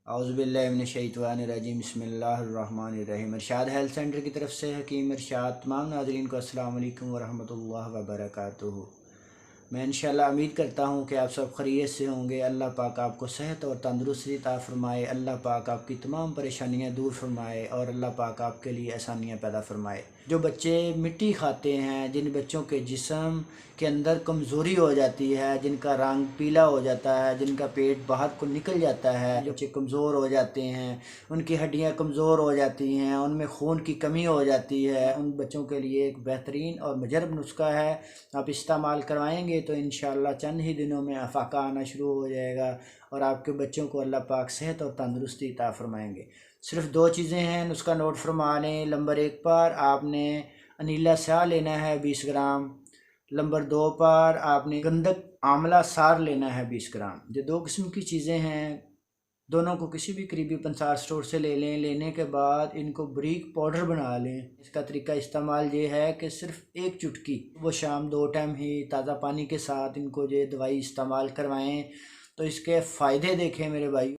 औज़ुबिल्लाहि मिनश्शैतानिर्रजीम बिस्मिल्लाहिर्रहमानिर्रहीम। इरशाद health centre की तरफ से हकीम इरशाद। तमाम नाज़रीन को अस्सलाम वालेकुम वरहमतुल्लाहि वबरकातुहू। मैं इंशाल्लाह उम्मीद करता हूँ कि आप सब खैरियत से होंगे। अल्लाह पाक आपको सेहत और तंदुरुस्ती अता फ़रमाए। अल्लाह पाक आपकी तमाम परेशानियाँ दूर फरमाए और अल्लाह पाक आपके लिए आसानियाँ पैदा फ़रमाए। जो बच्चे मिट्टी खाते हैं, जिन बच्चों के जिस्म के अंदर कमज़ोरी हो जाती है, जिनका रंग पीला हो जाता है, जिनका पेट बाहर को निकल जाता है, जो बच्चे कमज़ोर हो जाते हैं, उनकी हड्डियाँ कमज़ोर हो जाती हैं, उनमें खून की कमी हो जाती है, उन बच्चों के लिए एक बेहतरीन और मुजरब नुस्खा है। आप इस्तेमाल करवाएंगे तो इंशाअल्लाह चंद ही दिनों में अफाका आना शुरू हो जाएगा और आपके बच्चों को अल्लाह पाक सेहत और तंदुरुस्ती अता फरमाएंगे। सिर्फ दो चीज़ें हैं, नुस्खा नोट फरमा लें। नंबर 1 पर आपने अनीला स्याह लेना है 20 ग्राम। नंबर 2 पर आपने गंधक आंवला सार लेना है 20 ग्राम। ये दो किस्म की चीज़ें हैं, दोनों को किसी भी करीबी पंसार स्टोर से ले लें। लेने के बाद इनको बारीक पाउडर बना लें। इसका तरीका इस्तेमाल ये है कि सिर्फ एक चुटकी वो शाम 2 टाइम ही ताज़ा पानी के साथ इनको ये दवाई इस्तेमाल करवाएं तो इसके फ़ायदे देखें मेरे भाई।